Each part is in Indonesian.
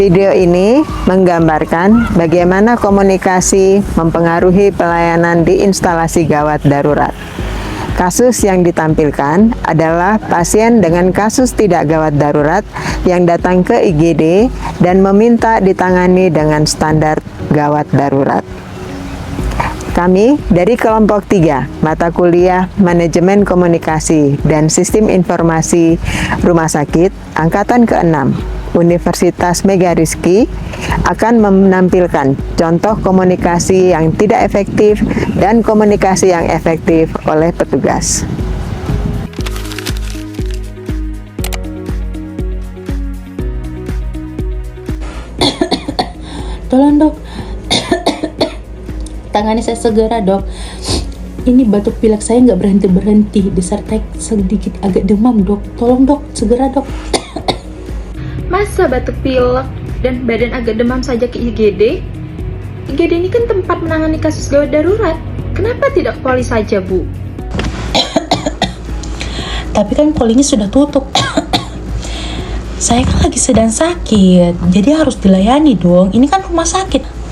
Video ini menggambarkan bagaimana komunikasi mempengaruhi pelayanan di instalasi gawat darurat. Kasus yang ditampilkan adalah pasien dengan kasus tidak gawat darurat yang datang ke IGD dan meminta ditangani dengan standar gawat darurat. Kami dari kelompok 3, mata kuliah Manajemen Komunikasi dan Sistem Informasi Rumah Sakit, Angkatan ke-6, Universitas Megarizky, akan menampilkan contoh komunikasi yang tidak efektif dan komunikasi yang efektif oleh petugas. Tolong dok, tangani saya segera dok. Ini batuk pilek saya nggak berhenti-berhenti, disertai sedikit agak demam dok. Tolong dok, segera dok. Masa batuk pilek dan badan agak demam saja ke IGD? IGD ini kan tempat menangani kasus gawat darurat. Kenapa tidak ke poli saja, Bu? Tapi kan polinya sudah tutup. Saya kan lagi sedang sakit, jadi harus dilayani dong. Ini kan rumah sakit.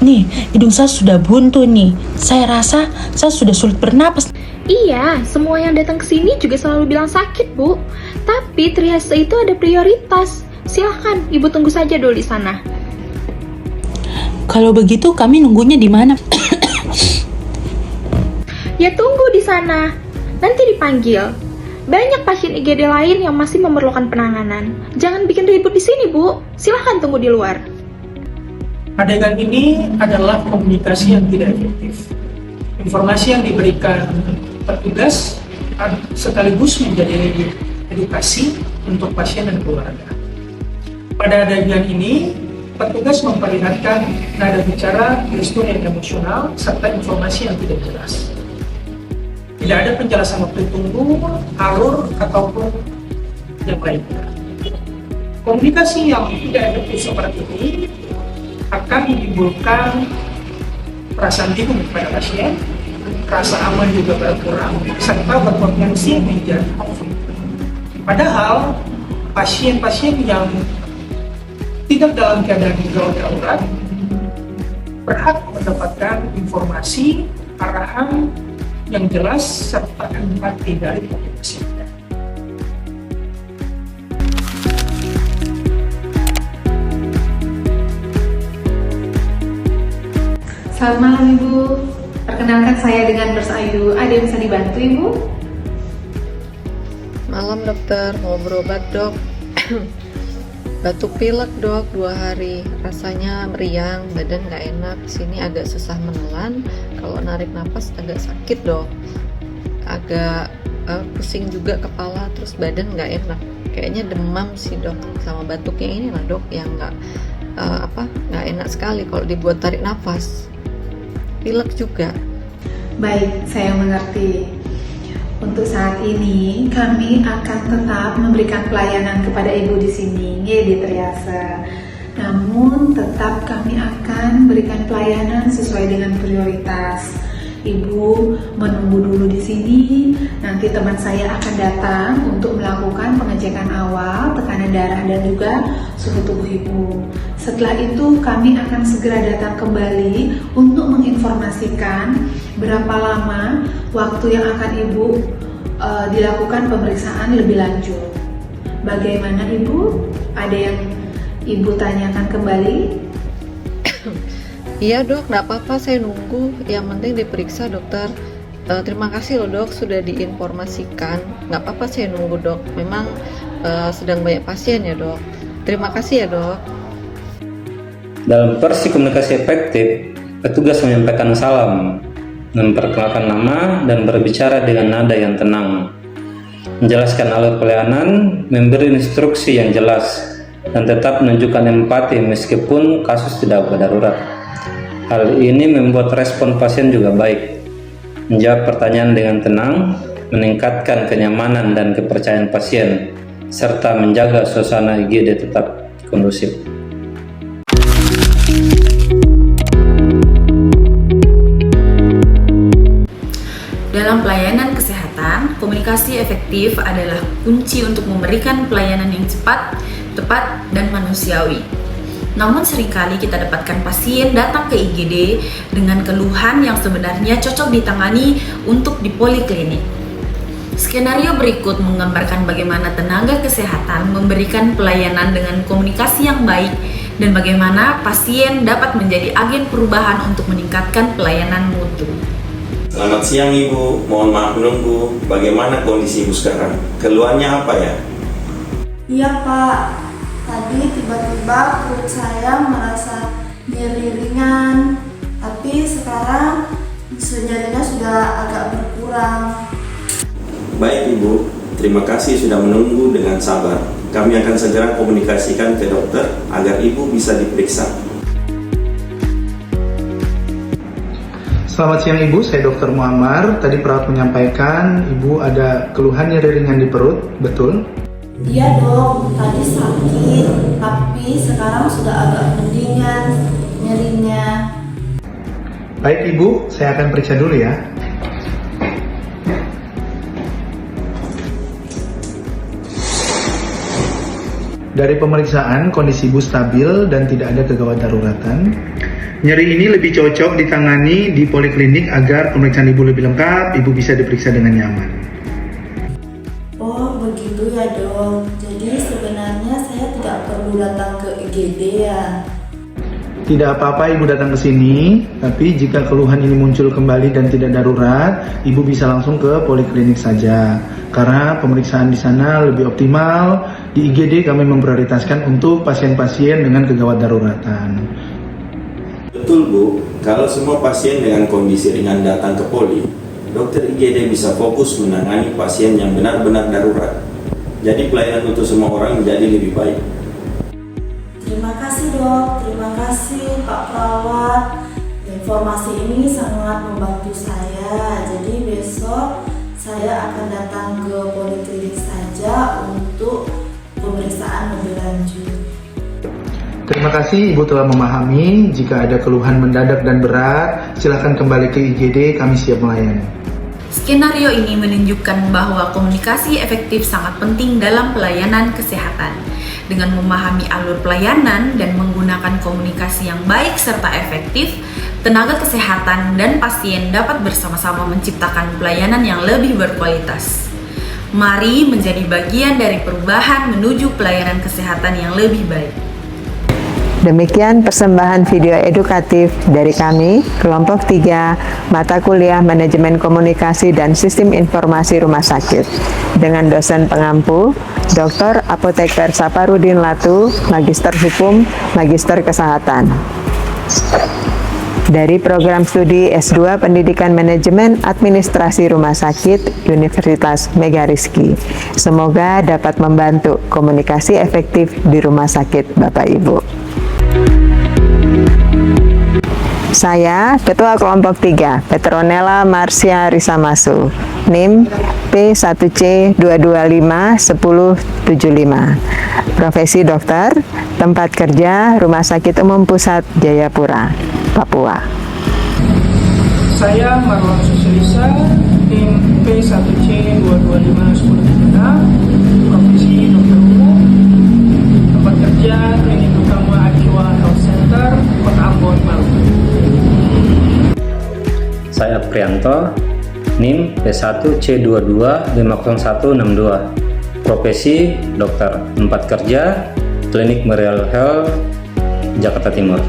Nih, hidung saya sudah buntu nih. Saya rasa saya sudah sulit bernapas. Iya, semua yang datang ke sini juga selalu bilang sakit, Bu. Tapi triase itu ada prioritas. Silahkan, Ibu tunggu saja dulu di sana. Kalau begitu kami nunggunya di mana? Ya tunggu di sana. Nanti dipanggil. Banyak pasien IGD lain yang masih memerlukan penanganan. Jangan bikin ribut di sini, Bu. Silahkan tunggu di luar. Adegan ini adalah komunikasi yang tidak efektif. Informasi yang diberikan petugas sekaligus menjadi edukasi untuk pasien dan keluarga. Pada adegan ini, petugas memperlihatkan nada bicara, gestur yang emosional, serta informasi yang tidak jelas. Tidak ada penjelasan waktu tunggu, alur, ataupun yang lainnya. Komunikasi yang tidak efektif seperti ini akan menimbulkan perasaan bingung pada pasien, rasa aman juga berkurang, serta berpotensi menjadi konflik. Padahal pasien-pasien yang tidak dalam keadaan gawat darurat berhak mendapatkan informasi, arahan yang jelas, serta empati dari petugas. Selamat malam Ibu, perkenalkan saya dengan Nurse Ayu. Ada yang bisa dibantu Ibu? Malam dokter, mau berobat dok. Batuk pilek dok, 2 hari. Rasanya meriang, badan gak enak. Sini agak susah menelan. Kalau narik napas agak sakit dok. Agak pusing juga kepala, terus badan gak enak. Kayaknya demam sih dok. Sama batuknya ini lah dok, yang gak enak sekali kalau dibuat tarik nafas. Pilek juga. Baik, saya mengerti. Untuk saat ini, kami akan tetap memberikan pelayanan kepada Ibu di sini, di Triase. Namun, tetap kami akan berikan pelayanan sesuai dengan prioritas. Ibu menunggu dulu di sini, nanti teman saya akan datang untuk melakukan pengecekan awal, tekanan darah dan juga suhu tubuh Ibu. Setelah itu kami akan segera datang kembali untuk menginformasikan berapa lama waktu yang akan Ibu dilakukan pemeriksaan lebih lanjut. Bagaimana Ibu? Ada yang Ibu tanyakan kembali? Iya dok, nggak apa-apa, saya nunggu. Yang penting diperiksa dokter. Terima kasih loh dok, sudah diinformasikan. Nggak apa-apa, saya nunggu dok. Memang sedang banyak pasien ya dok. Terima kasih ya dok. Dalam versi komunikasi efektif, petugas menyampaikan salam, memperkenalkan nama, dan berbicara dengan nada yang tenang, menjelaskan alur pelayanan, memberi instruksi yang jelas, dan tetap menunjukkan empati meskipun kasus tidak darurat. Hal ini membuat respon pasien juga baik, menjawab pertanyaan dengan tenang, meningkatkan kenyamanan dan kepercayaan pasien, serta menjaga suasana IGD tetap kondusif. Dalam pelayanan kesehatan, komunikasi efektif adalah kunci untuk memberikan pelayanan yang cepat, tepat, dan manusiawi. Namun seringkali kita dapatkan pasien datang ke IGD dengan keluhan yang sebenarnya cocok ditangani untuk di poliklinik. Skenario berikut menggambarkan bagaimana tenaga kesehatan memberikan pelayanan dengan komunikasi yang baik dan bagaimana pasien dapat menjadi agen perubahan untuk meningkatkan pelayanan mutu. Selamat siang Ibu, mohon maaf menunggu. Bagaimana kondisi Ibu sekarang? Keluhannya apa ya? Iya Pak, tadi tiba-tiba perut saya merasa nyeri ringan, tapi sekarang nyerinya sudah agak berkurang. Baik Ibu, terima kasih sudah menunggu dengan sabar. Kami akan segera komunikasikan ke dokter agar Ibu bisa diperiksa. Selamat siang Ibu, saya Dr. Muammar. Tadi perawat menyampaikan Ibu ada keluhan nyeri ringan di perut, betul? Iya dok, tadi sakit, tapi sekarang sudah agak mendingan nyerinya. Baik Ibu, saya akan periksa dulu ya. Dari pemeriksaan, kondisi Ibu stabil dan tidak ada kegawat daruratan. Nyeri ini lebih cocok ditangani di poliklinik agar pemeriksaan Ibu lebih lengkap, Ibu bisa diperiksa dengan nyaman. Oh begitu ya dok, jadi sebenarnya saya tidak perlu datang ke IGD ya? Tidak apa-apa Ibu datang ke sini, tapi jika keluhan ini muncul kembali dan tidak darurat, Ibu bisa langsung ke poliklinik saja. Karena pemeriksaan di sana lebih optimal, di IGD kami memprioritaskan untuk pasien-pasien dengan kegawat daruratan. Betul Bu, kalau semua pasien dengan kondisi ringan datang ke poli, dokter IGD bisa fokus menangani pasien yang benar-benar darurat. Jadi pelayanan untuk semua orang menjadi lebih baik. Terima kasih dok, terima kasih Pak Perawat. Informasi ini sangat membantu saya. Jadi besok saya akan datang ke poliklinik saja untuk pemeriksaan lebih lanjut. Terima kasih Ibu telah memahami. Jika ada keluhan mendadak dan berat, silakan kembali ke IGD, kami siap melayani. Skenario ini menunjukkan bahwa komunikasi efektif sangat penting dalam pelayanan kesehatan. Dengan memahami alur pelayanan dan menggunakan komunikasi yang baik serta efektif, tenaga kesehatan dan pasien dapat bersama-sama menciptakan pelayanan yang lebih berkualitas. Mari menjadi bagian dari perubahan menuju pelayanan kesehatan yang lebih baik. Demikian persembahan video edukatif dari kami, kelompok 3, mata kuliah Manajemen Komunikasi dan Sistem Informasi Rumah Sakit, dengan dosen pengampu, Dr. Apoteker Saparudin Latu, Magister Hukum, Magister Kesehatan. Dari program studi S2 Pendidikan Manajemen Administrasi Rumah Sakit, Universitas Megariski. Semoga dapat membantu komunikasi efektif di rumah sakit Bapak Ibu. Saya, Ketua Kelompok 3, Petronella Marcia Risamasu, NIM P1C2251075, profesi dokter, tempat kerja Rumah Sakit Umum Pusat Jayapura, Papua. Saya Marlon Susilisa, tim P1C2251076, profesi dokter umum, tempat kerja Klinik Utama Ajwa Health Center, Kota Ambon, Maluku. Saya Prianto, NIM P1C22506162, profesi dokter, tempat kerja Klinik Merial Health, Jakarta Timur.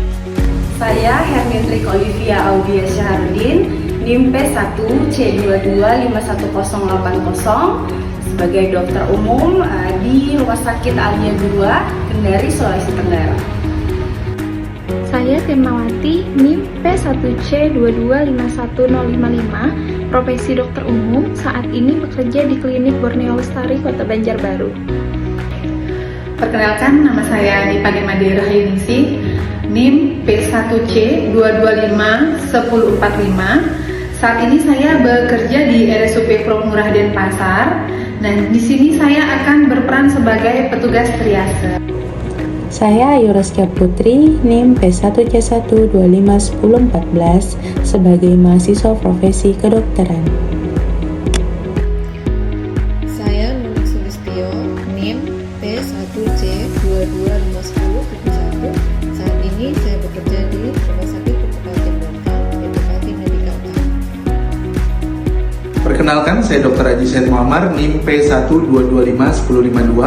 Saya Hermitrik Olivia Audia Syahrudin, NIM P1C22518080, sebagai dokter umum di Rumah Sakit Alia 2, Kendari, Sulawesi Tenggara. Saya Temawati, NIM P1C2251055, profesi dokter umum, saat ini bekerja di Klinik Borneo Lestari, Kota Banjarbaru. Perkenalkan, nama saya Dipade Made Rahayuningsih, NIM P1C2251045. Saat ini saya bekerja di RSUP Prof Murah Denpasar, dan di sini saya akan berperan sebagai petugas triase. Saya Ayu Raskia Putri, NIM P1C1251014, sebagai mahasiswa profesi kedokteran. Saya Nunung Sulistyo, NIM P1C22510 ini saya bekerja di Rumah Sakit Kabupaten Bontang, Edukasi Medika Utama. Perkenalkan, saya Dr. Haji Syed Muammar, NIM P1251052.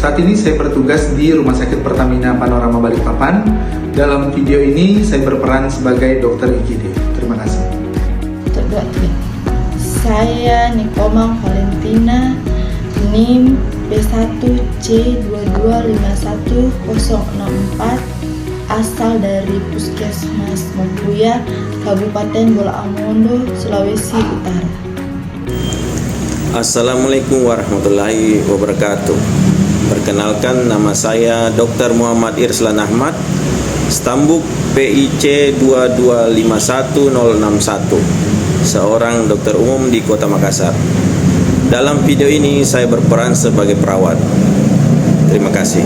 Saat ini saya bertugas di Rumah Sakit Pertamina Panorama Balikpapan. Dalam video ini saya berperan sebagai dokter IGD. Terima kasih. Saya Nikoma Valentina, NIM P1C2251064, asal dari Puskesmas Mempuya, Kabupaten Bola Amongo, Sulawesi Utara. Assalamualaikum warahmatullahi wabarakatuh. Perkenalkan, nama saya Dr. Muhammad Irslan Ahmad, Stambuk PIC 2251061, seorang dokter umum di Kota Makassar. Dalam video ini saya berperan sebagai perawat. Terima kasih.